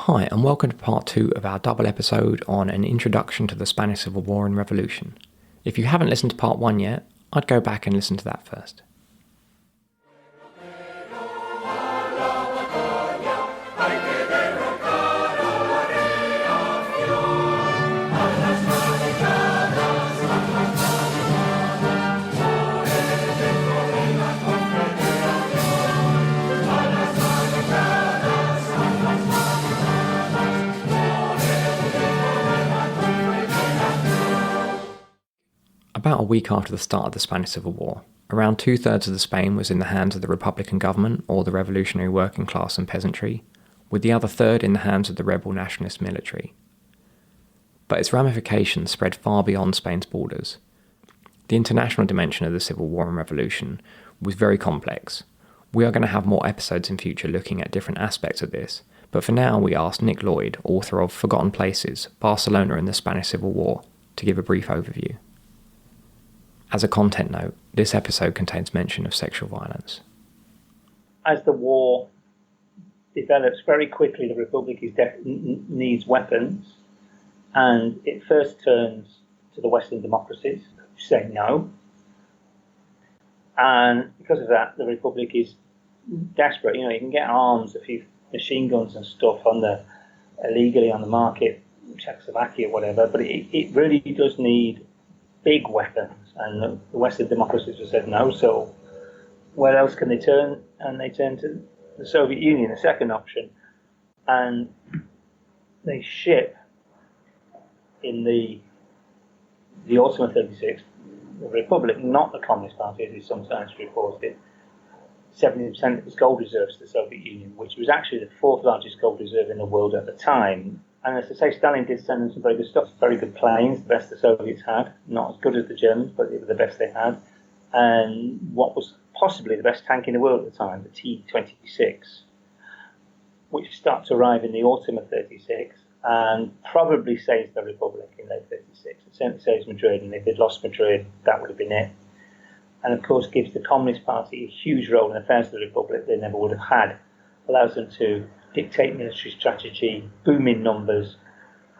Hi, and welcome to part 2 of our double episode on an introduction to the Spanish Civil War and Revolution. If you haven't listened to part 1 yet, I'd go back and listen to that first. About a week after the start of the Spanish Civil War, around 2/3 of the Spain was in the hands of the Republican government or the revolutionary working class and peasantry, with the other third in the hands of the rebel nationalist military. But its ramifications spread far beyond Spain's borders. The international dimension of the Civil War and Revolution was very complex. We are going to have more episodes in future looking at different aspects of this, but for now we asked Nick Lloyd, author of Forgotten Places, Barcelona and the Spanish Civil War, to give a brief overview. As a content note, this episode contains mention of sexual violence. As the war develops very quickly, the Republic needs weapons, and it first turns to the Western democracies, who say no. And because of that, the Republic is desperate. You can get arms, a few machine guns and stuff illegally on the market, Czechoslovakia, whatever, but it really does need big weapons, and the Western democracies have said no, so where else can they turn? And they turn to the Soviet Union, the second option, and they ship in the autumn of 36, the Republic, not the Communist Party as is sometimes reported, 70% of its gold reserves to the Soviet Union, which was actually the fourth largest gold reserve in the world at the time. And as I say, Stalin did send them some very good stuff, very good planes, the best the Soviets had, not as good as the Germans, but they were the best they had. And what was possibly the best tank in the world at the time, the T-26, which started to arrive in the autumn of 36 and probably saves the Republic in late 36. It certainly saves Madrid, and if they'd lost Madrid, that would have been it. And of course gives the Communist Party a huge role in the affairs of the Republic they never would have had, allows them to dictate military strategy, boom in numbers,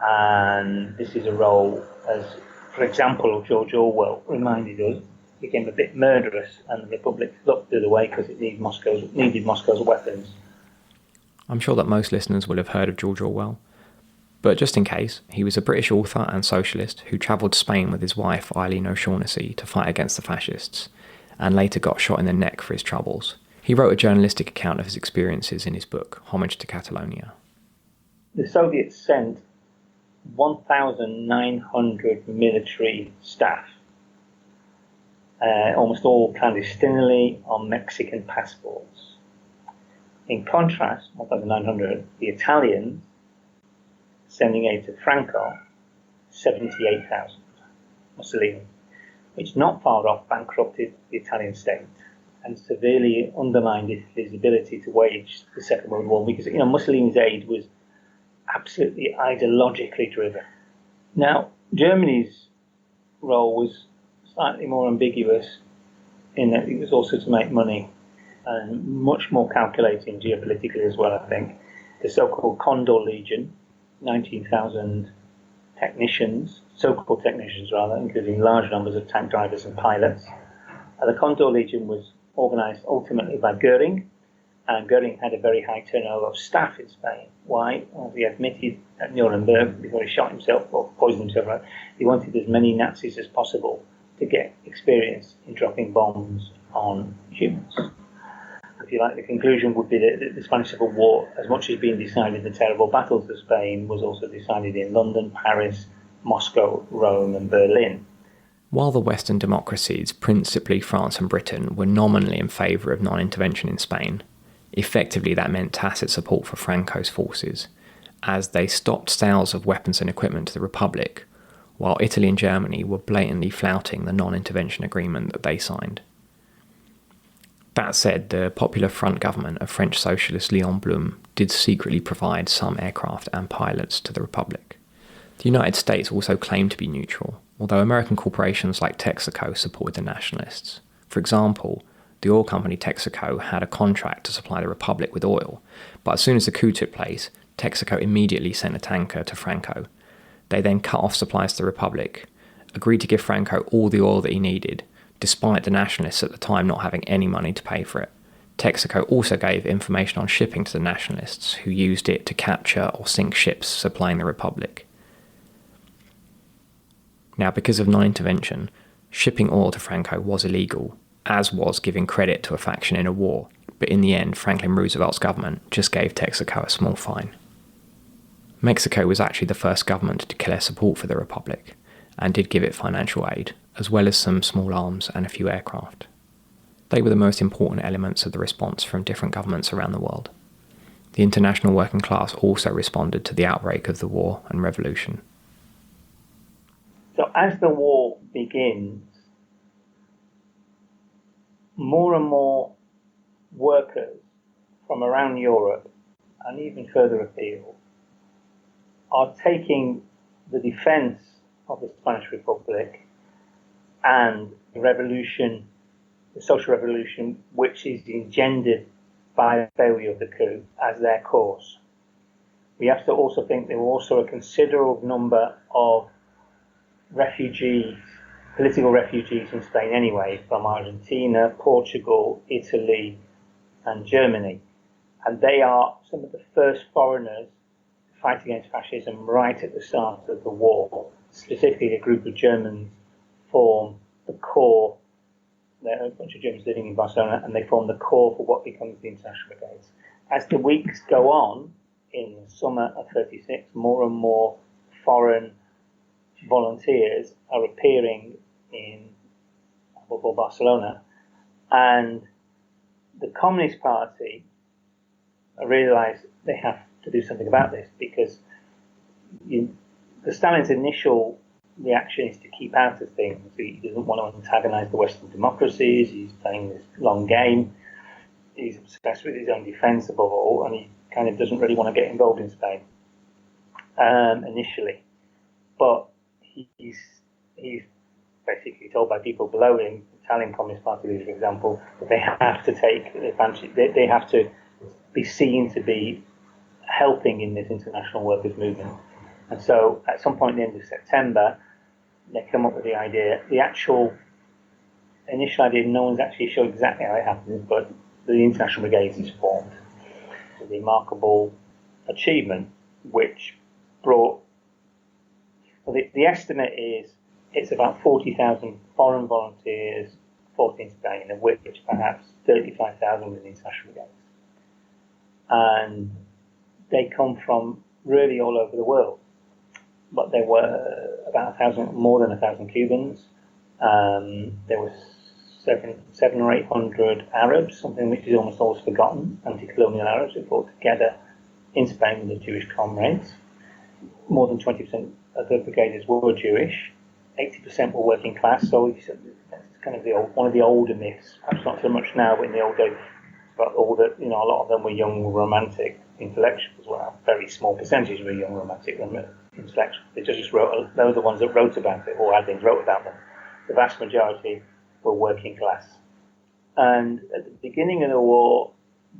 and this is a role, as, for example, George Orwell reminded us, became a bit murderous, and the Republic looked the other way because it needed Moscow's weapons. I'm sure that most listeners will have heard of George Orwell, but just in case, he was a British author and socialist who travelled to Spain with his wife Eileen O'Shaughnessy to fight against the fascists, and later got shot in the neck for his troubles. He wrote a journalistic account of his experiences in his book, Homage to Catalonia. The Soviets sent 1,900 military staff, almost all clandestinely on Mexican passports. In contrast, 1,900, the Italians, sending aid to Franco, 78,000, Mussolini, which not far off bankrupted the Italian state and severely undermined his ability to wage the Second World War, because Mussolini's aid was absolutely ideologically driven. Now, Germany's role was slightly more ambiguous in that it was also to make money and much more calculating geopolitically as well, I think. The so-called Condor Legion, 19,000 technicians, so-called technicians rather, including large numbers of tank drivers and pilots. The Condor Legion was organised ultimately by Goering, and Goering had a very high turnover of staff in Spain. Why? Well, he admitted at Nuremberg, before he shot himself or poisoned himself, he wanted as many Nazis as possible to get experience in dropping bombs on humans. If you like, the conclusion would be that the Spanish Civil War, as much as being decided in the terrible battles of Spain, was also decided in London, Paris, Moscow, Rome and Berlin. While the Western democracies, principally France and Britain, were nominally in favour of non-intervention in Spain, effectively that meant tacit support for Franco's forces, as they stopped sales of weapons and equipment to the Republic, while Italy and Germany were blatantly flouting the non-intervention agreement that they signed. That said, the Popular Front government of French socialist Léon Blum did secretly provide some aircraft and pilots to the Republic. The United States also claimed to be neutral, although American corporations like Texaco supported the nationalists. For example, the oil company Texaco had a contract to supply the Republic with oil, but as soon as the coup took place, Texaco immediately sent a tanker to Franco. They then cut off supplies to the Republic, agreed to give Franco all the oil that he needed, despite the nationalists at the time not having any money to pay for it. Texaco also gave information on shipping to the nationalists, who used it to capture or sink ships supplying the Republic. Now, because of non-intervention, shipping oil to Franco was illegal, as was giving credit to a faction in a war, but in the end, Franklin Roosevelt's government just gave Texaco a small fine. Mexico was actually the first government to declare support for the Republic, and did give it financial aid, as well as some small arms and a few aircraft. They were the most important elements of the response from different governments around the world. The international working class also responded to the outbreak of the war and revolution. So as the war begins, more and more workers from around Europe and even further afield are taking the defense of the Spanish Republic and the revolution, the social revolution, which is engendered by the failure of the coup, as their cause. We have to also think there were also a considerable number of refugees, political refugees in Spain anyway, from Argentina, Portugal, Italy, and Germany. And they are some of the first foreigners to fight against fascism right at the start of the war. Specifically, a group of Germans form the core. There are a bunch of Germans living in Barcelona, and they form the core for what becomes the International Brigades. As the weeks go on, in the summer of 36, more and more foreign volunteers are appearing in Barcelona, and the Communist Party realise they have to do something about this, because Stalin's initial reaction is to keep out of things. He doesn't want to antagonise the Western democracies. He's playing this long game. He's obsessed with his own defence above all, and he kind of doesn't really want to get involved in Spain initially. But he's basically told by people below him, Italian Communist Party leaders, for example, that they have to take advantage. They have to be seen to be helping in this international workers' movement. And so, at some point at the end of September, they come up with the idea. The initial idea, no one's actually sure exactly how it happens, but the International Brigades is formed. It's a remarkable achievement, which brought. Well, the estimate is it's about 40,000 foreign volunteers fought in Spain, of which perhaps 35,000 were in the International Brigades. And they come from really all over the world. But there were about more than 1,000 Cubans. There were 700 or 800 Arabs, something which is almost always forgotten, anti-colonial Arabs who fought together in Spain with their Jewish comrades. More than 20% of the brigaders were Jewish. 80% were working class. So that's kind of one of the older myths. Perhaps not so much now, but in the old days, but a lot of them were young, romantic intellectuals. Well, a very small percentage were young, romantic intellectuals. They they were the ones that wrote about it, or had been wrote about them. The vast majority were working class. And at the beginning of the war,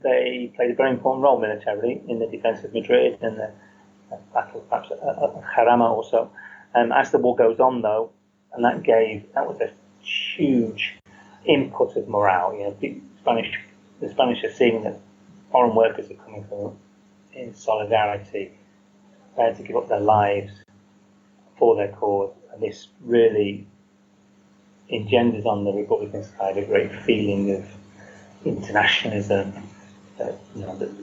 they played a very important role militarily in the defence of Madrid and the battle, perhaps of Jarama also. As the war goes on, though, and that was a huge input of morale. The Spanish are seeing that foreign workers are coming from in solidarity, prepared to give up their lives for their cause, and this really engenders on the Republican side a great feeling of internationalism. That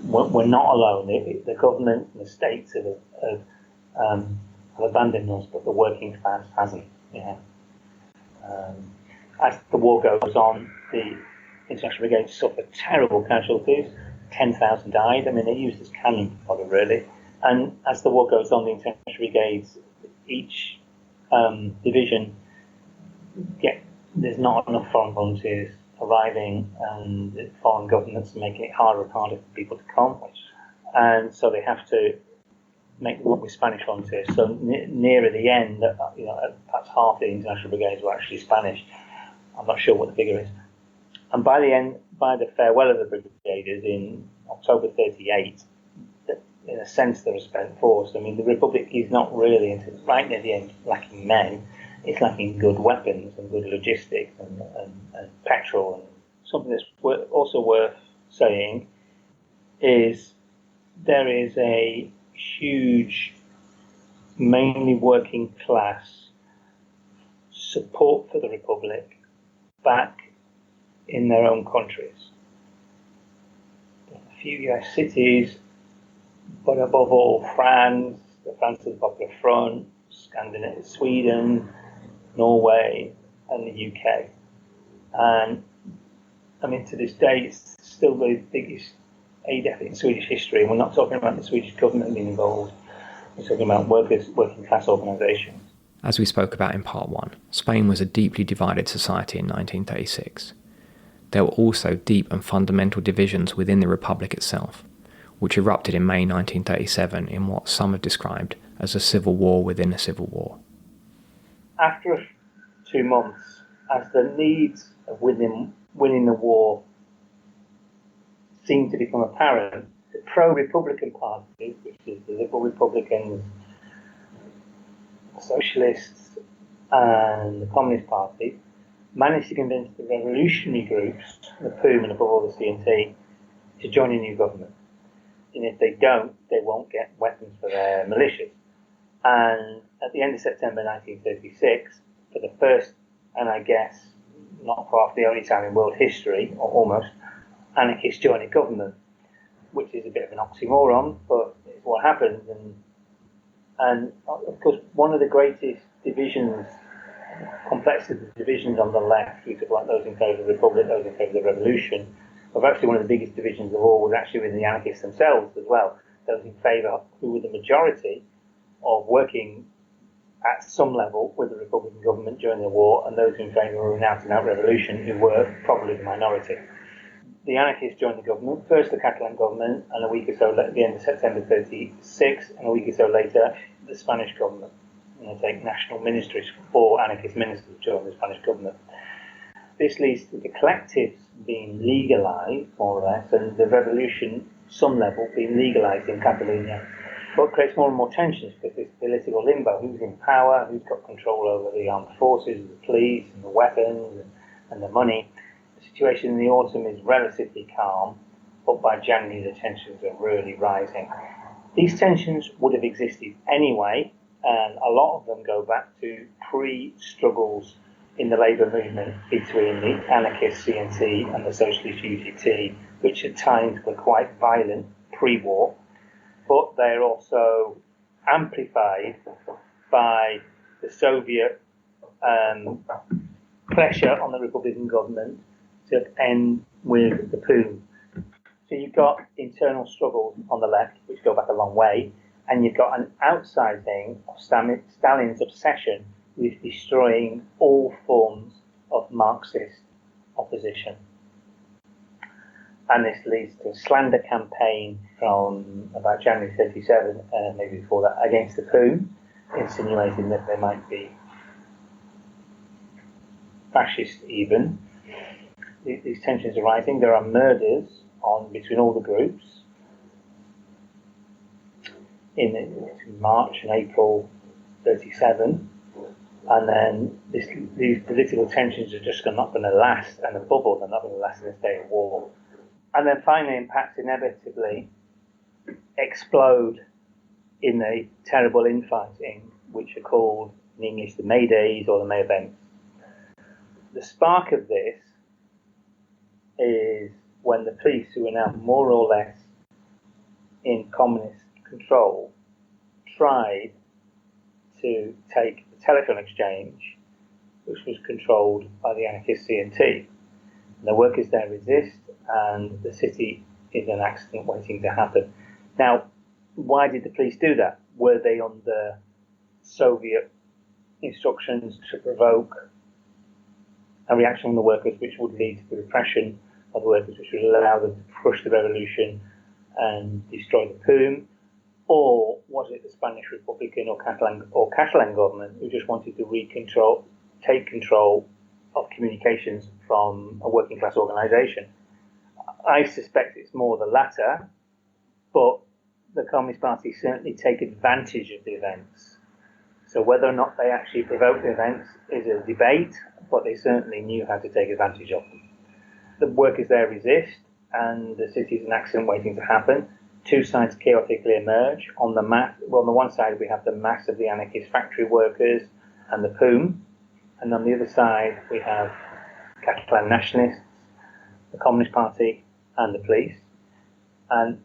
we're not alone. The government and the states have abandoned us, but the working class hasn't. As the war goes on, the International Brigades suffered terrible casualties. 10,000 died. I mean, they used as cannon fodder, really. And as the war goes on, the International Brigades, each division, there's not enough foreign volunteers arriving, and the foreign governments are making it harder and harder for people to come. And so they have to make them up with Spanish volunteers. So nearer the end, perhaps half the International Brigades were actually Spanish. I'm not sure what the figure is. And by the farewell of the brigaders in October 38, in a sense, they're a spent force. I mean, the Republic is not really, until right near the end, lacking men. It's lacking good weapons and good logistics and petrol. And something that's also worth saying is there is a huge, mainly working class support for the Republic back in their own countries. A few US cities, but above all France, the France of the Popular Front, Scandinavia, Sweden, Norway, and the UK. And I mean, to this day, it's still the biggest ADF in Swedish history. And we're not talking about the Swedish government being involved. We're talking about working class organisations. As we spoke about in part 1, Spain was a deeply divided society in 1936. There were also deep and fundamental divisions within the Republic itself, which erupted in May 1937 in what some have described as a civil war within a civil war. After 2 months, as the needs of winning the war seemed to become apparent, the pro-Republican party, which is the Liberal Republicans, the Socialists, and the Communist Party, managed to convince the revolutionary groups, the POUM and above all the CNT, to join a new government. And if they don't, they won't get weapons for their militias. And at the end of September 1936, for the first, and I guess not far the only time in world history, or almost, anarchists join a government, which is a bit of an oxymoron, but it's what happened. And of course, one of the greatest divisions, complexity of divisions on the left, we talk about those in favour of the Republic, those in favour of the Revolution, but actually one of the biggest divisions of all was actually within the anarchists themselves as well. Those in favour, who were the majority of working at some level with the Republican government during the war, and those in favour of an out-and-out revolution, who were probably the minority. The anarchists joined the government, first the Catalan government, and a week or so at the end of September 1936, and a week or so later, the Spanish government. And they take national ministries, 4 anarchist ministers join the Spanish government. This leads to the collectives being legalised, more or less, and the revolution, some level, being legalised in Catalonia. But it creates more and more tensions because there's political limbo. Who's in power? Who's got control over the armed forces, the police, and the weapons, and the money? The situation in the autumn is relatively calm, but by January the tensions are really rising. These tensions would have existed anyway, and a lot of them go back to pre-struggles in the labour movement between the anarchist CNT and the socialist UGT, which at times were quite violent pre-war, but they're also amplified by the Soviet pressure on the Republican government to end with the POUM. So you've got internal struggles on the left, which go back a long way, and you've got an outside thing of Stalin's obsession with destroying all forms of Marxist opposition. And this leads to a slander campaign from about January 1937, maybe before that, against the POUM, insinuating that they might be fascist even. These tensions are rising. There are murders between all the groups in March and April 1937. And then these political tensions are just not going to last, and above all, they're not going to last in a state of war. And then finally, impacts inevitably explode in the terrible infighting, which are called in English the May Days or the May Events. The spark of this is when the police, who are now more or less in communist control, tried to take the telephone exchange, which was controlled by the anarchist CNT. And the workers there resist, and the city is an accident waiting to happen. Now, why did the police do that? Were they under Soviet instructions to provoke a reaction from the workers which would lead to the repression of the workers, which would allow them to crush the revolution and destroy the POUM? Or was it the Spanish Republican or Catalan government who just wanted to take control of communications from a working class organisation? I suspect it's more the latter, but the Communist Party certainly take advantage of the events. So whether or not they actually provoke the events is a debate, but they certainly knew how to take advantage of them. The workers there resist, and the city is an accident waiting to happen. Two sides chaotically emerge. On the one side we have the mass of the anarchist factory workers and the POUM, and on the other side we have Catalan nationalists, the Communist Party, and the police. And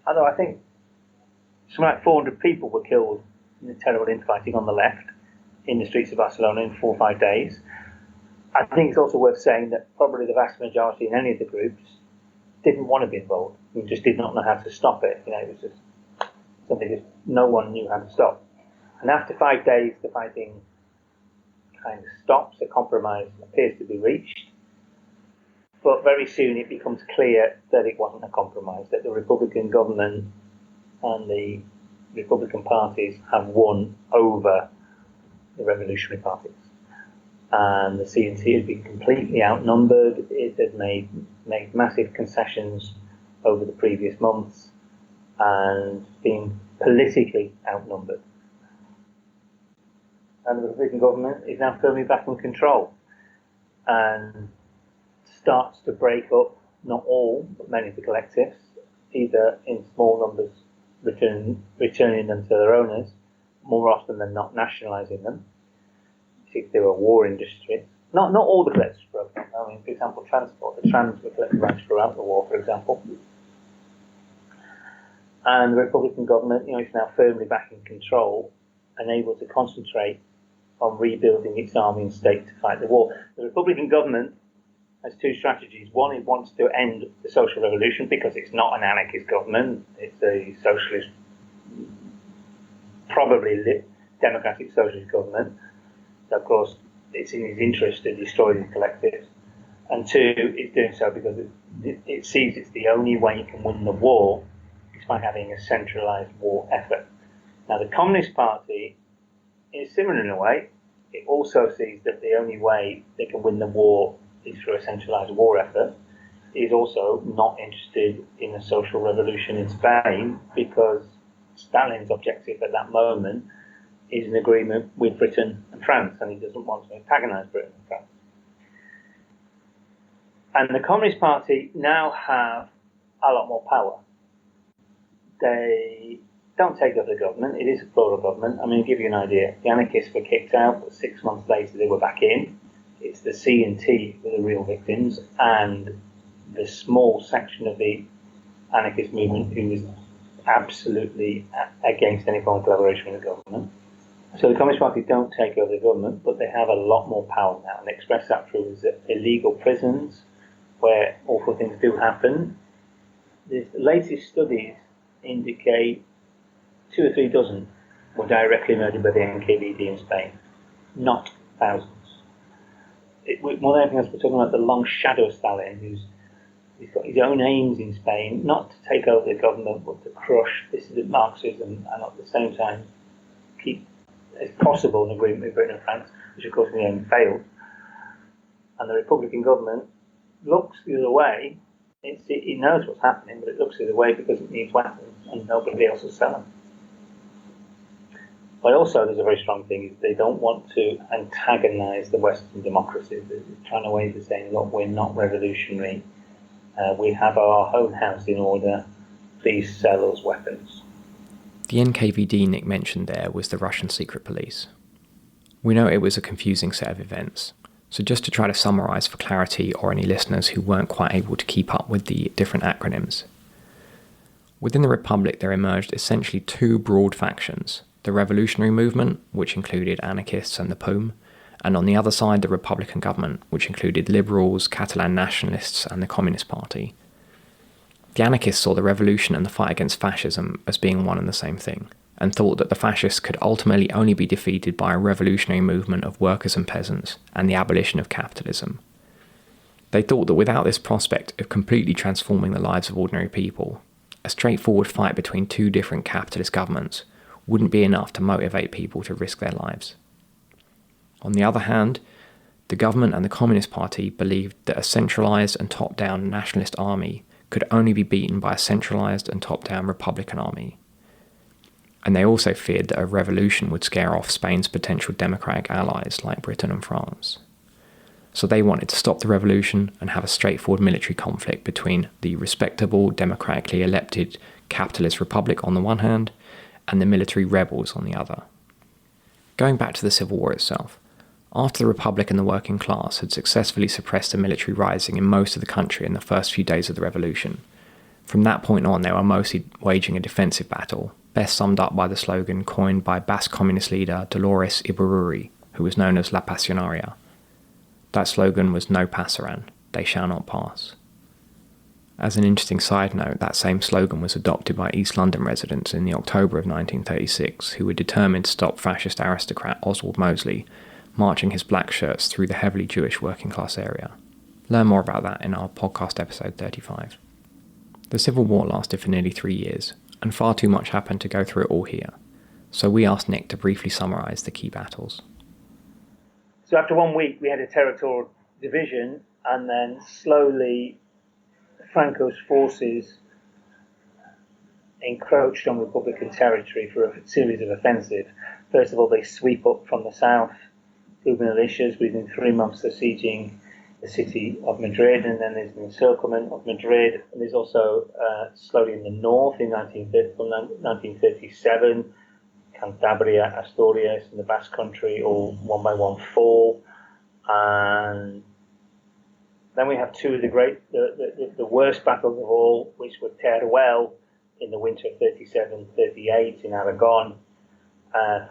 although I think something like 400 people were killed in the terrible infighting on the left in the streets of Barcelona in 4 or 5 days, I think it's also worth saying that probably the vast majority in any of the groups didn't want to be involved. We just did not know how to stop it. It was just something that no one knew how to stop. And after 5 days, the fighting kind of stops. A compromise appears to be reached. But very soon it becomes clear that it wasn't a compromise, that the Republican government and the Republican parties have won over the revolutionary parties. And the CNC has been completely outnumbered. It has made massive concessions over the previous months and been politically outnumbered. And the Republican government is now firmly back in control and starts to break up, not all, but many of the collectives, either in small numbers returning them to their owners, more often than not nationalising them, if they were war industries. Not all the collectives broke up. I mean, for example, transport. The trams were collectivised throughout the war, for example. And the Republican government, is now firmly back in control and able to concentrate on rebuilding its army and state to fight the war. The Republican government has two strategies. One, it wants to end the social revolution because it's not an anarchist government. It's a socialist, probably democratic socialist government. So, of course, it's in his interest to destroy these collectives. And two, it's doing so because it sees it's the only way it can win the war is by having a centralised war effort. Now, the Communist Party is similar in a way. It also sees that the only way they can win the war is through a centralised war effort. It is also not interested in a social revolution in Spain because Stalin's objective at that moment is an agreement with Britain and France, and he doesn't want to antagonise Britain and France. And the Communist Party now have a lot more power. They don't take over the government. It is a plural government. I mean, to give you an idea, the anarchists were kicked out, but 6 months later they were back in. It's the C&T who are the real victims, and the small section of the anarchist movement who was absolutely against any form of collaboration with the government. So the Communist Party don't take over the government, but they have a lot more power now, and they express that through illegal prisons where awful things do happen. The latest studies indicate 2 or 3 dozen were directly murdered by the NKVD in Spain, not thousands. More than anything else, we're talking about the long shadow of Stalin, he's got his own aims in Spain, not to take over the government, but to crush dissident Marxism and at the same time keep, as possible, an agreement with Britain and France, which of course in the end failed. And the Republican government looks the other way. It knows what's happening, but it looks the other way because it needs weapons and nobody else will sell them. But also there's a very strong thing, is they don't want to antagonise the Western democracies. They're trying to way to saying, look, we're not revolutionary. We have our own house in order. Please sell us weapons. The NKVD Nick mentioned there was the Russian secret police. We know it was a confusing set of events. So just to try to summarise for clarity or any listeners who weren't quite able to keep up with the different acronyms. Within the Republic there emerged essentially 2 broad factions. The revolutionary movement, which included anarchists and the POUM, and on the other side the Republican government, which included liberals, Catalan nationalists and the Communist Party. The anarchists saw the revolution and the fight against fascism as being one and the same thing, and thought that the fascists could ultimately only be defeated by a revolutionary movement of workers and peasants and the abolition of capitalism. They thought that without this prospect of completely transforming the lives of ordinary people, a straightforward fight between 2 different capitalist governments wouldn't be enough to motivate people to risk their lives. On the other hand, the government and the Communist Party believed that a centralised and top-down nationalist army could only be beaten by a centralised and top-down Republican army, and they also feared that a revolution would scare off Spain's potential democratic allies like Britain and France. So they wanted to stop the revolution and have a straightforward military conflict between the respectable, democratically elected capitalist republic on the one hand, and the military rebels on the other. Going back to the Civil War itself, after the Republic and the working class had successfully suppressed a military rising in most of the country in the first few days of the revolution, from that point on they were mostly waging a defensive battle, best summed up by the slogan coined by Basque communist leader Dolores Ibárruri, who was known as La Pasionaria. That slogan was "No pasarán," they shall not pass. As an interesting side note, that same slogan was adopted by East London residents in the October of 1936, who were determined to stop fascist aristocrat Oswald Mosley marching his black shirts through the heavily Jewish working class area. Learn more about that in our podcast episode 35. The Civil War lasted for nearly 3 years, and far too much happened to go through it all here, so we asked Nick to briefly summarise the key battles. So after 1 week we had a territorial division, and then slowly Franco's forces encroached on Republican territory for a series of offensives. First of all, they sweep up from the south through militias. Within 3 months they're sieging the city of Madrid, and then there's the encirclement of Madrid. And there's also slowly in the north from 1937, Cantabria, Asturias, and the Basque Country all one by one fall. And then we have two of the worst battles of all, which were Teruel in the winter of 37-38 in Aragon,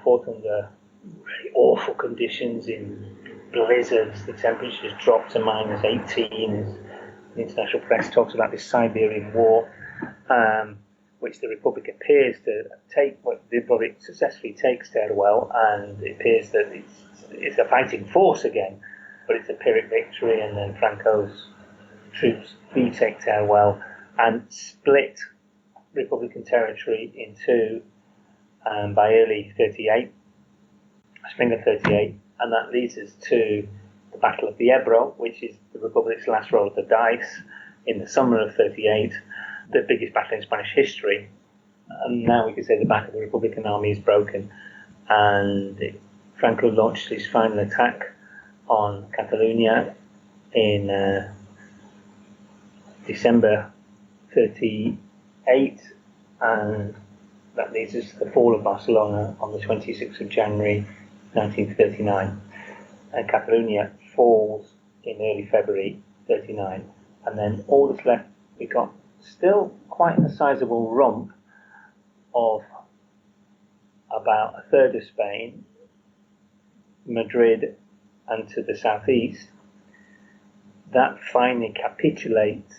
fought under really awful conditions in blizzards. The temperatures dropped to minus 18. As the international press talks about this Siberian war, which the Republic appears to take. What the Republic successfully takes Teruel, and it appears that it's a fighting force again, but it's a Pyrrhic victory, and then Franco's troops retake Teruel and split Republican territory in two by early 38, spring of 38, and that leads us to the Battle of the Ebro, which is the Republic's last roll of the dice in the summer of 38, the biggest battle in Spanish history. And now we can say the back of the Republican army is broken, and Franco launched his final attack on Catalonia in December 38, and that leads us to the fall of Barcelona on the 26th of January 1939. And Catalonia falls in early February 39, and then all that's left, we got still quite a sizable rump of about a third of Spain, Madrid, and to the southeast. That finally capitulates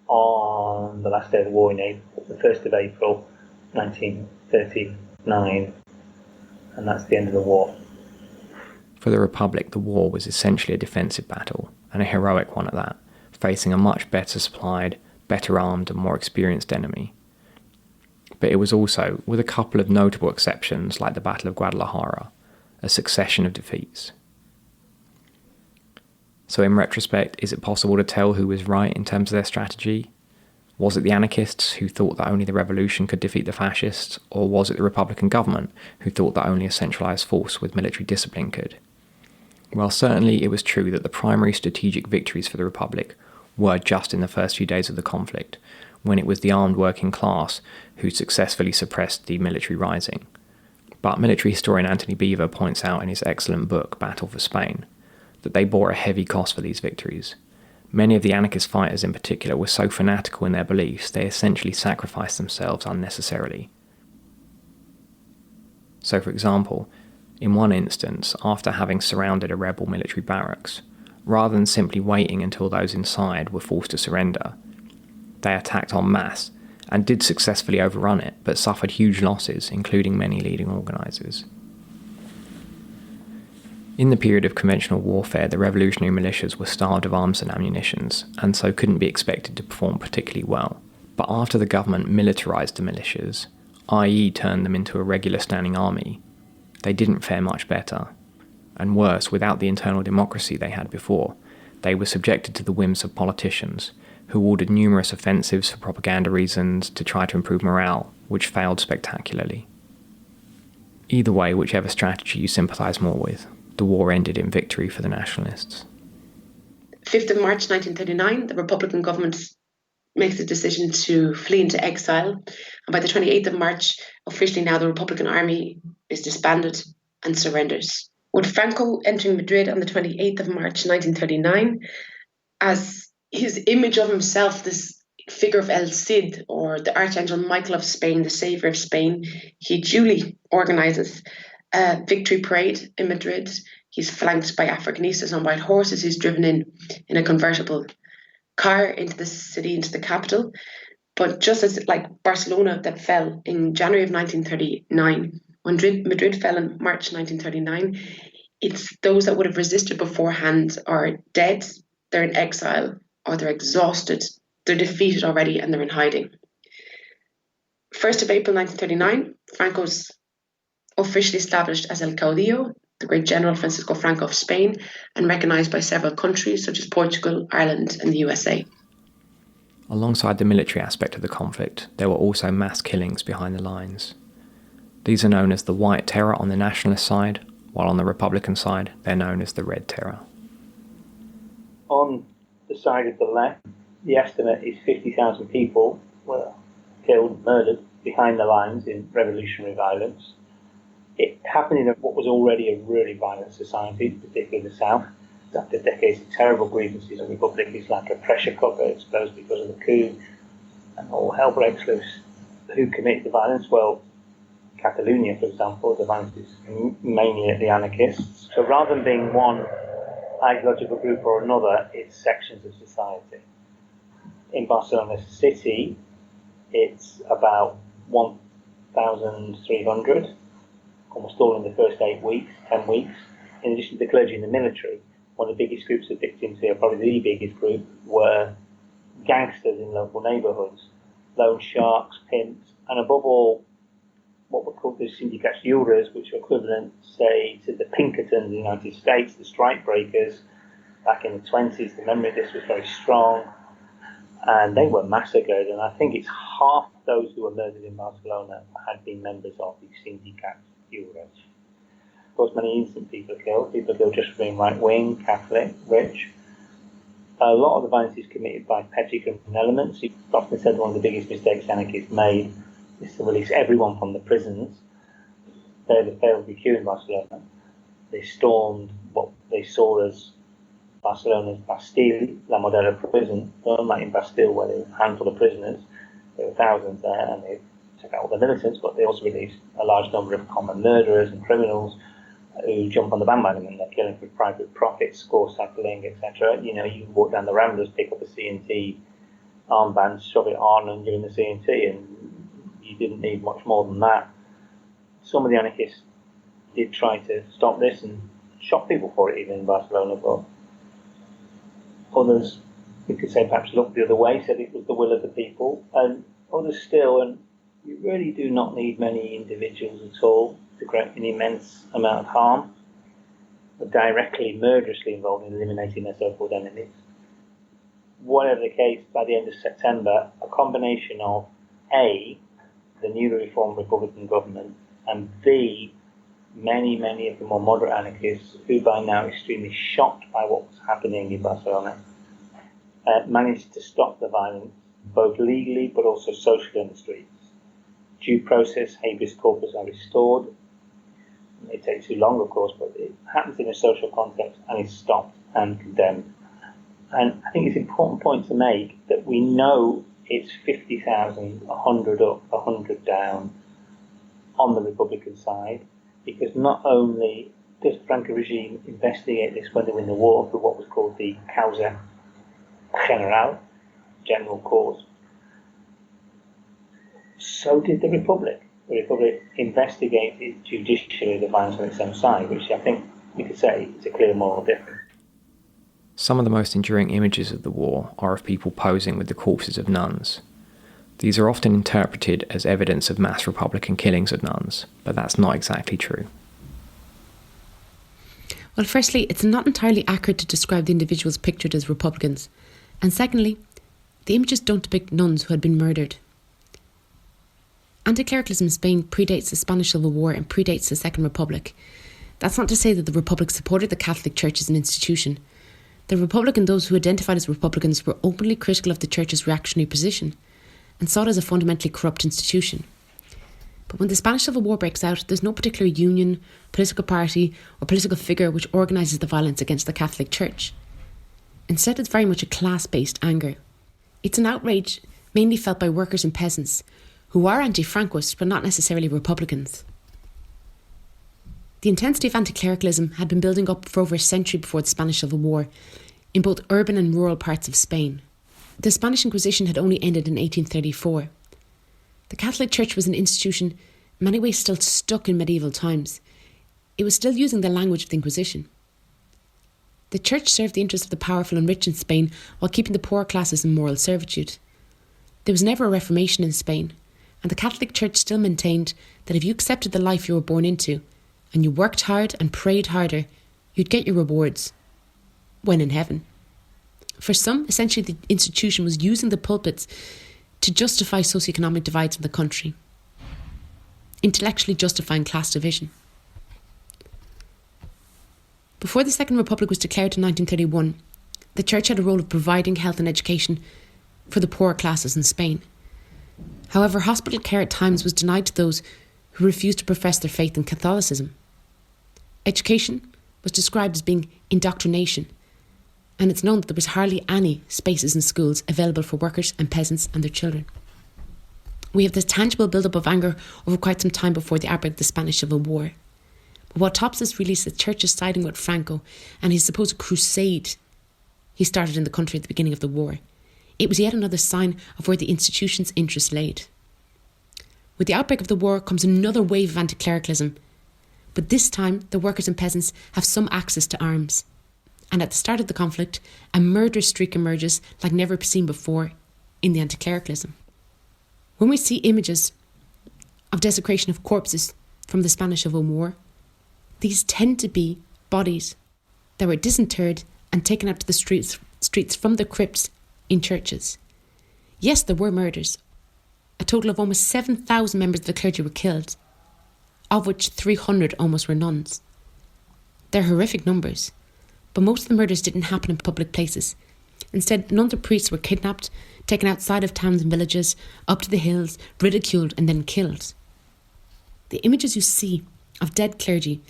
on the last day of the war in April, the 1st of April 1939, and that's the end of the war. For the Republic, the war was essentially a defensive battle, and a heroic one at that, facing a much better supplied, better armed and more experienced enemy. But it was also, with a couple of notable exceptions like the Battle of Guadalajara, a succession of defeats. So in retrospect, is it possible to tell who was right in terms of their strategy? Was it the anarchists who thought that only the revolution could defeat the fascists, or was it the Republican government who thought that only a centralised force with military discipline could? Well, certainly it was true that the primary strategic victories for the Republic were just in the first few days of the conflict, when it was the armed working class who successfully suppressed the military rising. But military historian Anthony Beevor points out in his excellent book, Battle for Spain, that they bore a heavy cost for these victories. Many of the anarchist fighters in particular were so fanatical in their beliefs they essentially sacrificed themselves unnecessarily. So for example, in one instance, after having surrounded a rebel military barracks, rather than simply waiting until those inside were forced to surrender, they attacked en masse and did successfully overrun it, but suffered huge losses, including many leading organisers. In the period of conventional warfare, the revolutionary militias were starved of arms and ammunitions, and so couldn't be expected to perform particularly well. But after the government militarised the militias, i.e. turned them into a regular standing army, they didn't fare much better. And worse, without the internal democracy they had before, they were subjected to the whims of politicians, who ordered numerous offensives for propaganda reasons to try to improve morale, which failed spectacularly. Either way, whichever strategy you sympathise more with, the war ended in victory for the nationalists. 5th of March 1939, the Republican government makes the decision to flee into exile. And by the 28th of March, officially now the Republican Army is disbanded and surrenders. With Franco entering Madrid on the 28th of March 1939, as his image of himself, this figure of El Cid, or the Archangel Michael of Spain, the savior of Spain, he duly organises a victory parade in Madrid. He's flanked by Africanistas on white horses. He's driven in a convertible car into the city, into the capital. But just as like Barcelona that fell in January of 1939, when Madrid fell in March 1939, it's those that would have resisted beforehand are dead, they're in exile, or they're exhausted, they're defeated already, and they're in hiding. 1st of April 1939, Franco's officially established as El Caudillo, the great general Francisco Franco of Spain, and recognised by several countries such as Portugal, Ireland, and the USA. Alongside the military aspect of the conflict, there were also mass killings behind the lines. These are known as the White Terror on the nationalist side, while on the Republican side, they're known as the Red Terror. On the side of the left, the estimate is 50,000 people were killed, murdered behind the lines in revolutionary violence. It happened in what was already a really violent society, particularly the South. After decades of terrible grievances, the Republic is like a pressure cooker exposed because of the coup, and all hell breaks loose. Who committed the violence? Well, Catalonia, for example, the violence is mainly at the anarchists. So rather than being one ideological group or another, it's sections of society. In Barcelona city, it's about 1,300, almost all in the first 10 weeks. In addition to the clergy and the military, one of the biggest groups of victims here, probably the biggest group, were gangsters in local neighbourhoods, loan sharks, pimps, and above all, what were called the Sindicats Lliures, which are equivalent, say, to the Pinkertons in the United States, the strike breakers. Back in the 20s, the memory of this was very strong, and they were massacred, and I think it's half those who were murdered in Barcelona had been members of the Sindicats Lliures. Of course, many innocent people are killed just for being right-wing, Catholic, rich. A lot of the violence is committed by petty criminal elements. It's often said one of the biggest mistakes anarchists made is to release everyone from the prisons. They failed the coup in Barcelona. They stormed what they saw as Barcelona's Bastille, La Modelo prison, unlike in Bastille where there were a handful of prisoners. There were thousands there, and they took out all the militants, but they also released a large number of common murderers and criminals who jump on the bandwagon and they're killing for private profit, score settling, etc. You know, you can walk down the Ramblas, pick up a C&T armband, shove it on, and you're in the C&T, and you didn't need much more than that. Some of the anarchists did try to stop this and shot people for it, even in Barcelona, but others, we could say, perhaps looked the other way, said it was the will of the people, and others still, and you really do not need many individuals at all to create an immense amount of harm, are directly, murderously involved in eliminating their so-called enemies. Whatever the case, by the end of September, a combination of A, the newly reformed Republican government, and B, many of the more moderate anarchists, who by now extremely shocked by what was happening in Barcelona, managed to stop the violence, both legally but also socially on the streets. Due process, habeas corpus are restored. It may take too long, of course, but it happens in a social context and is stopped and condemned. And I think it's an important point to make that we know it's 50,000, 100 up, 100 down on the Republican side, because not only does the Franco regime investigate this when they win the war through what was called the causa general, general cause, so did the Republic. The Republic investigated judicially the violence on its own side, which I think we could say is a clear moral difference. Some of the most enduring images of the war are of people posing with the corpses of nuns. These are often interpreted as evidence of mass Republican killings of nuns, but that's not exactly true. Well, firstly, it's not entirely accurate to describe the individuals pictured as Republicans. And secondly, the images don't depict nuns who had been murdered. Anti-clericalism in Spain predates the Spanish Civil War and predates the Second Republic. That's not to say that the Republic supported the Catholic Church as an institution. The Republic and those who identified as Republicans were openly critical of the Church's reactionary position and saw it as a fundamentally corrupt institution. But when the Spanish Civil War breaks out, there's no particular union, political party or political figure which organises the violence against the Catholic Church. Instead, it's very much a class-based anger. It's an outrage mainly felt by workers and peasants, who are anti-Francoist but not necessarily Republicans. The intensity of anti-clericalism had been building up for over a century before the Spanish Civil War, in both urban and rural parts of Spain. The Spanish Inquisition had only ended in 1834. The Catholic Church was an institution in many ways still stuck in medieval times. It was still using the language of the Inquisition. The Church served the interests of the powerful and rich in Spain while keeping the poor classes in moral servitude. There was never a Reformation in Spain, and the Catholic Church still maintained that if you accepted the life you were born into, and you worked hard and prayed harder, you'd get your rewards when in heaven. For some, essentially the institution was using the pulpits to justify socioeconomic divides in the country, intellectually justifying class division. Before the Second Republic was declared in 1931, the Church had a role of providing health and education for the poorer classes in Spain. However, hospital care at times was denied to those who refused to profess their faith in Catholicism. Education was described as being indoctrination, and it's known that there was hardly any spaces in schools available for workers and peasants and their children. We have this tangible build-up of anger over quite some time before the outbreak of the Spanish Civil War. But what tops this really is the Church is siding with Franco and his supposed crusade he started in the country at the beginning of the war. It was yet another sign of where the institution's interest laid. With the outbreak of the war comes another wave of anti-clericalism, but this time the workers and peasants have some access to arms. And at the start of the conflict, a murder streak emerges like never seen before in the anti-clericalism. When we see images of desecration of corpses from the Spanish Civil War, these tend to be bodies that were disinterred and taken out to the streets from the crypts in churches. Yes, there were murders. A total of almost 7,000 members of the clergy were killed, of which 300 almost were nuns. They're horrific numbers, but most of the murders didn't happen in public places. Instead, nuns or priests were kidnapped, taken outside of towns and villages, up to the hills, ridiculed and then killed. The images you see of dead clergy,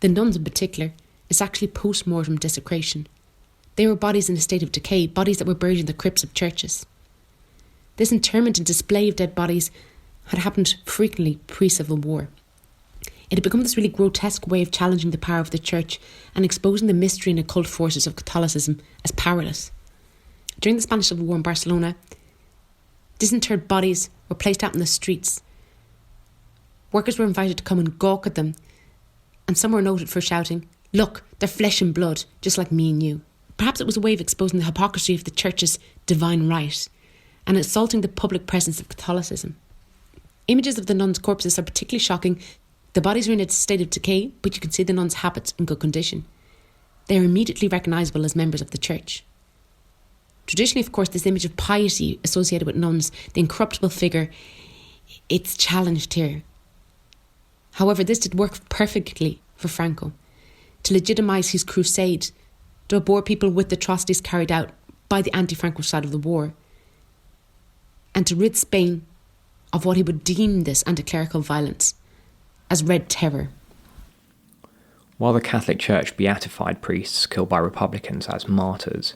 the nuns in particular, is actually post-mortem desecration. They were bodies in a state of decay, bodies that were buried in the crypts of churches. This interment and display of dead bodies had happened frequently pre-Civil War. It had become this really grotesque way of challenging the power of the Church and exposing the mystery and occult forces of Catholicism as powerless. During the Spanish Civil War in Barcelona, disinterred bodies were placed out in the streets. Workers were invited to come and gawk at them, and some were noted for shouting, "Look, they're flesh and blood, just like me and you." Perhaps it was a way of exposing the hypocrisy of the Church's divine right and assaulting the public presence of Catholicism. Images of the nuns' corpses are particularly shocking. The bodies are in a state of decay, but you can see the nuns' habits in good condition. They are immediately recognisable as members of the Church. Traditionally, of course, this image of piety associated with nuns, the incorruptible figure, it's challenged here. However, this did work perfectly for Franco to legitimise his crusade to abhor people with the atrocities carried out by the anti-Franco side of the war, and to rid Spain of what he would deem this anti-clerical violence as red terror. While the Catholic Church beatified priests killed by Republicans as martyrs,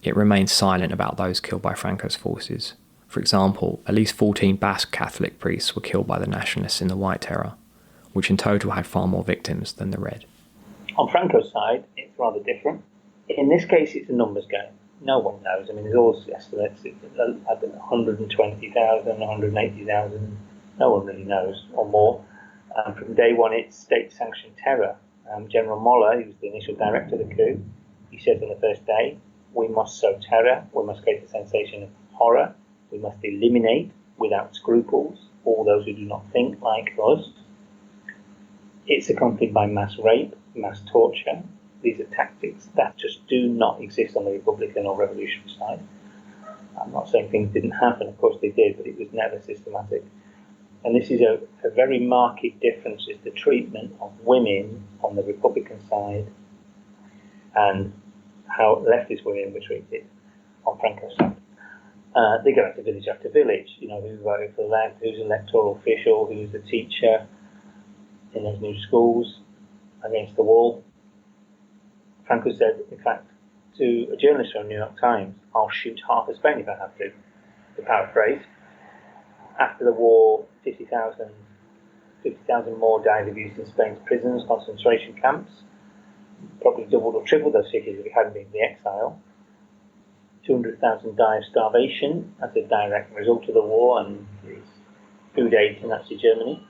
it remained silent about those killed by Franco's forces. For example, at least 14 Basque Catholic priests were killed by the nationalists in the White Terror, which in total had far more victims than the Red. On Franco's side, it's rather different. In this case, it's a numbers game. No one knows. I mean, there's all estimates, 120,000, 180,000. No one really knows, or more. From day one, it's state-sanctioned terror. General Moller, who was the initial director of the coup, he said on the first day, "We must sow terror, we must create a sensation of horror, we must eliminate, without scruples, all those who do not think like us." It's accompanied by mass rape, mass torture. These are tactics that just do not exist on the Republican or revolutionary side. I'm not saying things didn't happen, of course they did, but it was never systematic. And this is a very marked difference is the treatment of women on the Republican side and how leftist women were treated on Franco's side. They go out to village after village, who voted for the left, who's an electoral official, who's the teacher in those new schools against the wall. Franco said, in fact, to a journalist from the New York Times, "I'll shoot half of Spain if I have to paraphrase. After the war, 50,000 more died of use in Spain's prisons, concentration camps, probably doubled or tripled those figures if it hadn't been for the exile. 200,000 died of starvation as a direct result of the war and food aid to Nazi Germany.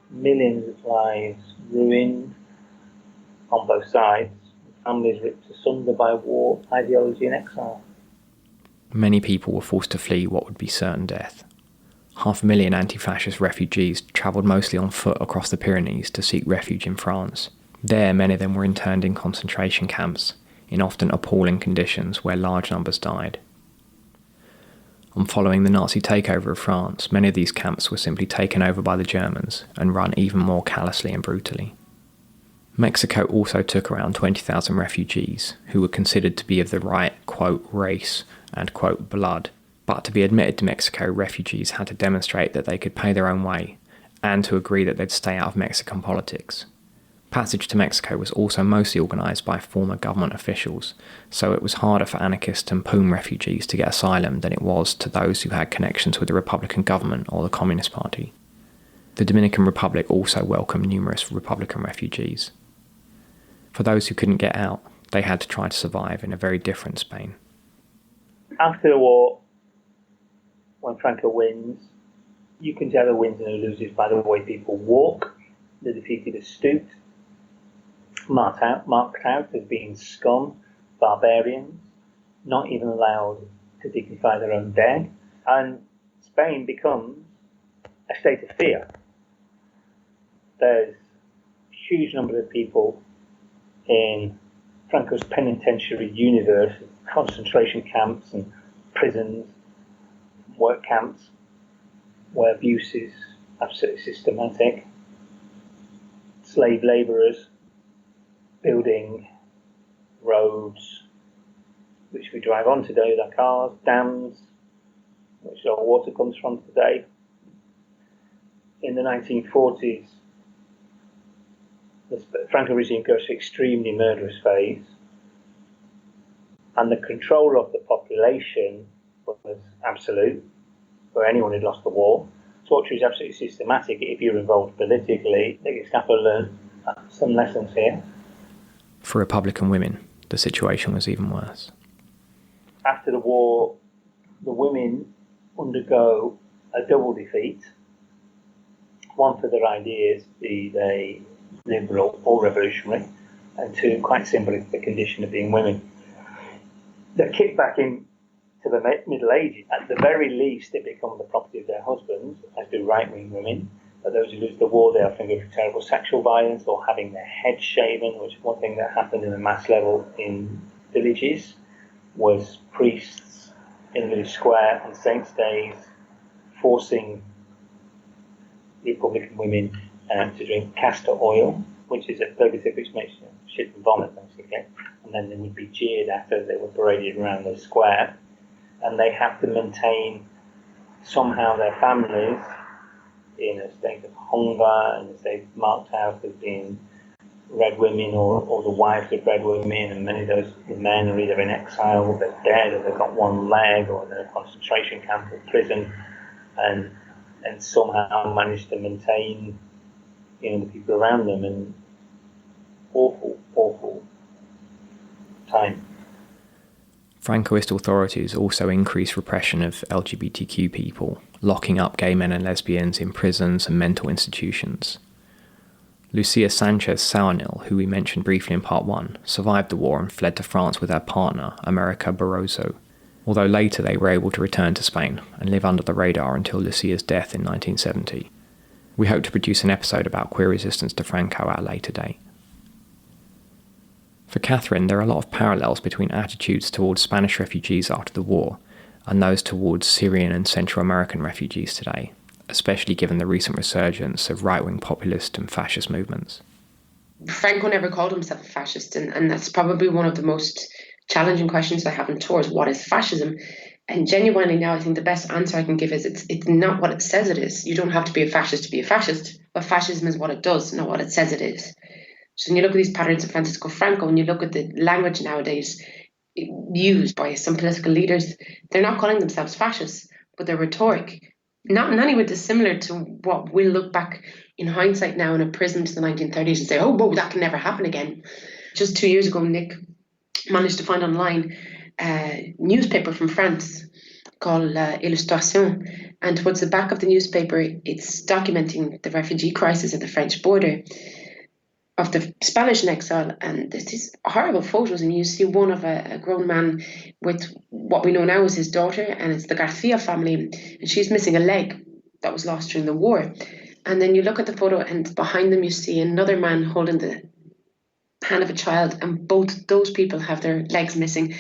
Millions of lives ruined on both sides, families ripped asunder by war, ideology and exile." Many people were forced to flee what would be certain death. 500,000 anti-fascist refugees travelled mostly on foot across the Pyrenees to seek refuge in France. There, many of them were interned in concentration camps, in often appalling conditions where large numbers died. On following the Nazi takeover of France, many of these camps were simply taken over by the Germans and run even more callously and brutally. Mexico also took around 20,000 refugees who were considered to be of the right, quote, race and, quote, blood. But to be admitted to Mexico, refugees had to demonstrate that they could pay their own way and to agree that they'd stay out of Mexican politics. Passage to Mexico was also mostly organised by former government officials, so it was harder for anarchist and POUM refugees to get asylum than it was to those who had connections with the Republican government or the Communist Party. The Dominican Republic also welcomed numerous Republican refugees. For those who couldn't get out, they had to try to survive in a very different Spain. After the war, when Franco wins, you can tell who wins and who loses by the way people walk. The defeated are stooped, marked out as being scum, barbarians, not even allowed to dignify their own dead. And Spain becomes a state of fear. There's a huge number of people in Franco's penitentiary universe, concentration camps and prisons, work camps, where abuse is absolutely systematic. Slave labourers building roads, which we drive on today with our cars, dams, which our water comes from today. In the 1940s, the Franco regime goes through extremely murderous phase, and the control of the population was absolute, where anyone had lost the war. Torture is absolutely systematic if you're involved politically. The Gestapo learned some lessons here. For Republican women, the situation was even worse. After the war, the women undergo a double defeat. One for their ideas, be they liberal or revolutionary, and two, quite simply, the condition of being women. They're kicked back into the Middle Ages. At the very least, they become the property of their husbands, as do right-wing women. But those who lose the war, they often go through terrible sexual violence or having their heads shaven, which is one thing that happened in a mass level in villages, was priests in the village square on Saints' Days forcing Republican women to drink castor oil, which is a purgative which makes you shit and vomit, basically. And then they would be jeered at as they were paraded around the square. And they have to maintain somehow their families in a state of hunger, and they've marked out as being red women or the wives of red women, and many of those men are either in exile or they're dead or they've got one leg or they're in a concentration camp or prison, and somehow manage to maintain the people around them, and awful time. Francoist authorities also increased repression of LGBTQ people, locking up gay men and lesbians in prisons and mental institutions. Lucia Sanchez Saunil, who we mentioned briefly in part 1, survived the war and fled to France with her partner, America Barroso, although later they were able to return to Spain and live under the radar until Lucia's death in 1970. We hope to produce an episode about queer resistance to Franco at a later date. For Catherine, there are a lot of parallels between attitudes towards Spanish refugees after the war and those towards Syrian and Central American refugees today, especially given the recent resurgence of right-wing populist and fascist movements? Franco never called himself a fascist, and that's probably one of the most challenging questions I have in tours. What is fascism? And genuinely now, I think the best answer I can give is it's not what it says it is. You don't have to be a fascist to be a fascist, but fascism is what it does, not what it says it is. So when you look at these patterns of Francisco Franco, and you look at the language nowadays used by some political leaders, they're not calling themselves fascists, but their rhetoric, not in any way dissimilar to what we'll look back in hindsight now in a prism to the 1930s and say, oh, whoa, that can never happen again. Just 2 years ago, Nick managed to find online a newspaper from France called Illustration. And towards the back of the newspaper, it's documenting the refugee crisis at the French border of the Spanish in exile. And there's these horrible photos, and you see one of a grown man with what we know now is his daughter, and it's the Garcia family, and she's missing a leg that was lost during the war. And then you look at the photo, and behind them you see another man holding the hand of a child, and both those people have their legs missing.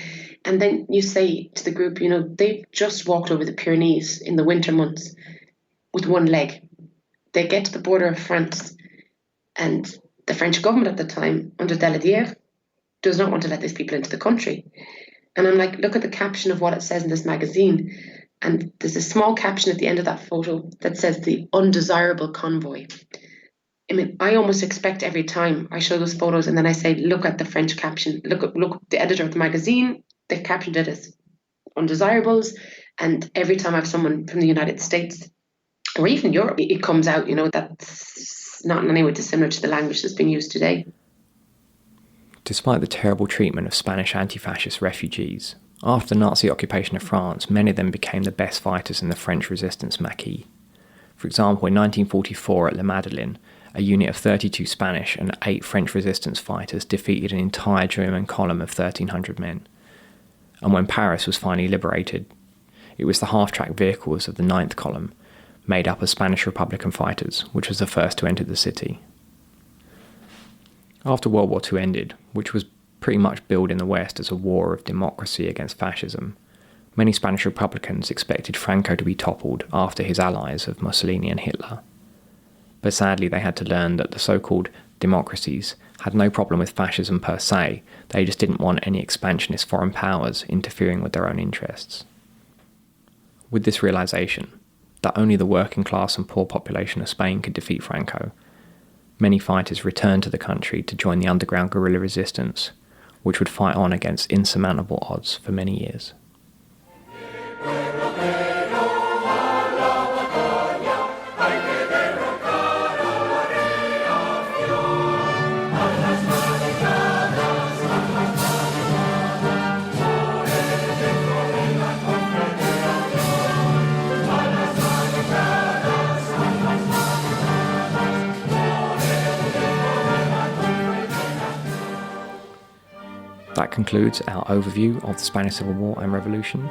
And then you say to the group, you know, they've just walked over the Pyrenees in the winter months with one leg. They get to the border of France, and the French government at the time, under Daladier, does not want to let these people into the country. And I'm like, look at the caption of what it says in this magazine. And there's a small caption at the end of that photo that says the undesirable convoy. I mean, I almost expect every time I show those photos and then I say, look at the French caption. Look, the editor of the magazine, they've captioned it as undesirables. And every time I have someone from the United States or even Europe, it comes out, you know, that's not in any way dissimilar to the language that's being used today. Despite the terrible treatment of Spanish anti-fascist refugees, after the Nazi occupation of France, many of them became the best fighters in the French resistance maquis. For example, in 1944 at La Madeleine, a unit of 32 Spanish and 8 French resistance fighters defeated an entire German column of 1,300 men. And when Paris was finally liberated, it was the half-track vehicles of the 9th column, made up of Spanish Republican fighters, which was the first to enter the city. After World War II ended, which was pretty much billed in the West as a war of democracy against fascism, many Spanish Republicans expected Franco to be toppled after his allies of Mussolini and Hitler. But sadly they had to learn that the so-called democracies had no problem with fascism per se, they just didn't want any expansionist foreign powers interfering with their own interests. With this realisation, that only the working class and poor population of Spain could defeat Franco, many fighters returned to the country to join the underground guerrilla resistance, which would fight on against insurmountable odds for many years. That concludes our overview of the Spanish Civil War and Revolution.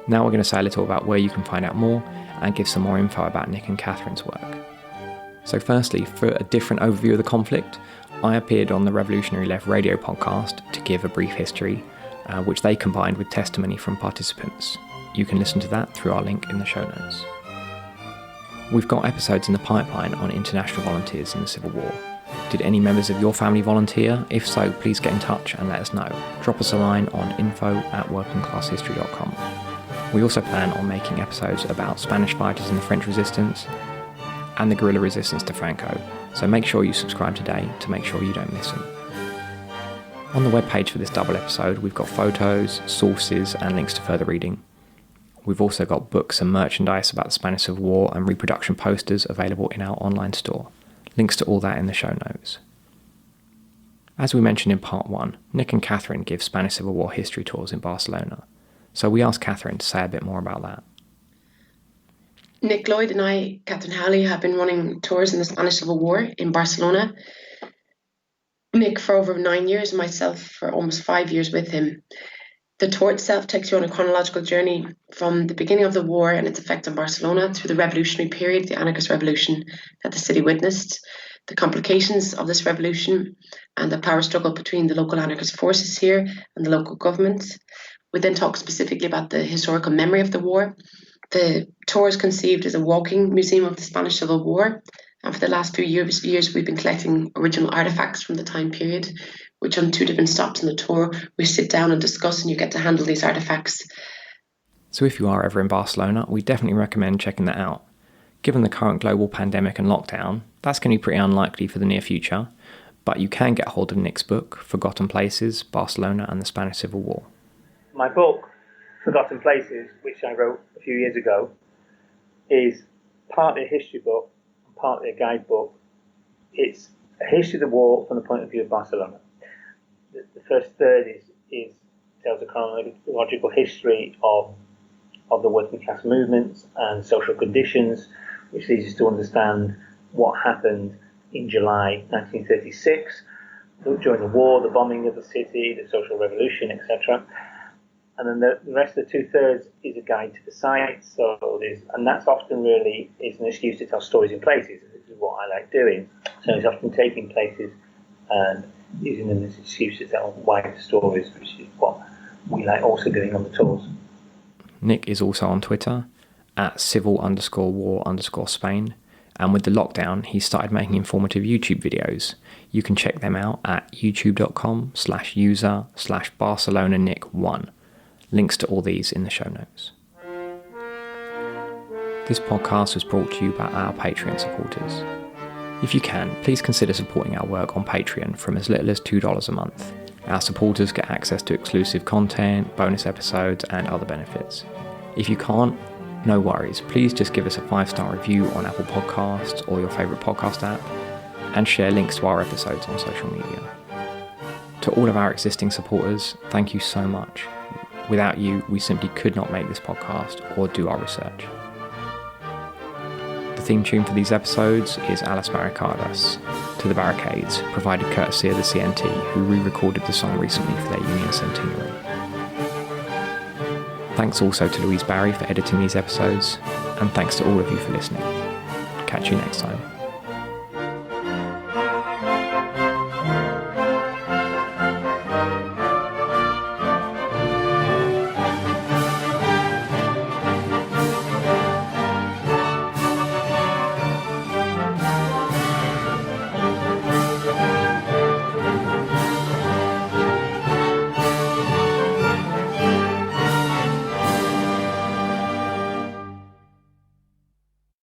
Now we're going to say a little about where you can find out more and give some more info about Nick and Catherine's work. So firstly, for a different overview of the conflict, I appeared on the Revolutionary Left radio podcast to give a brief history, which they combined with testimony from participants. You can listen to that through our link in the show notes. We've got episodes in the pipeline on international volunteers in the Civil War. Did any members of your family volunteer? If so, please get in touch and let us know. Drop us a line on info@workingclasshistory.com. We also plan on making episodes about Spanish fighters in the French resistance and the guerrilla resistance to Franco, so make sure you subscribe today to make sure you don't miss them. On the webpage for this double episode, we've got photos, sources and links to further reading. We've also got books and merchandise about the Spanish Civil War and reproduction posters available in our online store. Links to all that in the show notes. As we mentioned in part 1, Nick and Catherine give Spanish Civil War history tours in Barcelona, so we asked Catherine to say a bit more about that. Nick Lloyd and I, Catherine Halley, have been running tours in the Spanish Civil War in Barcelona. Nick for over 9 years, myself for almost 5 years with him. The tour itself takes you on a chronological journey from the beginning of the war and its effect on Barcelona through the revolutionary period, the anarchist revolution that the city witnessed, the complications of this revolution and the power struggle between the local anarchist forces here and the local government. We then talk specifically about the historical memory of the war, The tour is conceived as a walking museum of the Spanish Civil War. And for the last few years, we've been collecting original artefacts from the time period, which on 2 different stops in the tour, we sit down and discuss, and you get to handle these artefacts. So if you are ever in Barcelona, we definitely recommend checking that out. Given the current global pandemic and lockdown, that's going to be pretty unlikely for the near future, but you can get hold of Nick's book, Forgotten Places, Barcelona and the Spanish Civil War. My book, Forgotten Places, which I wrote a few years ago, is partly a history book and partly a guidebook. It's a history of the war from the point of view of Barcelona. The first third tells a chronological history of the working class movements and social conditions, which leads us to understand what happened in July 1936 during the war, the bombing of the city, the social revolution, etc. And then the rest of the 2/3 is a guide to the sites. And that's often really is an excuse to tell stories in places. This is what I like doing. So it's often taking places and using them as an excuse to tell wider stories, which is what we like also doing on the tours. Nick is also on Twitter at civil_war_Spain, and with the lockdown, he started making informative YouTube videos. You can check them out at youtube.com/user/BarcelonaNick1. Links to all these in the show notes. This podcast was brought to you by our Patreon supporters. If you can, please consider supporting our work on Patreon from as little as $2 a month. Our supporters get access to exclusive content, bonus episodes, and other benefits. If you can't, no worries. Please just give us a 5-star review on Apple Podcasts or your favourite podcast app, and share links to our episodes on social media. To all of our existing supporters, thank you so much. Without you, we simply could not make this podcast or do our research. The theme tune for these episodes is Alice Maricadas, To the Barricades, provided courtesy of the CNT, who re-recorded the song recently for their Union Centenary. Thanks also to Louise Barry for editing these episodes, and thanks to all of you for listening. Catch you next time.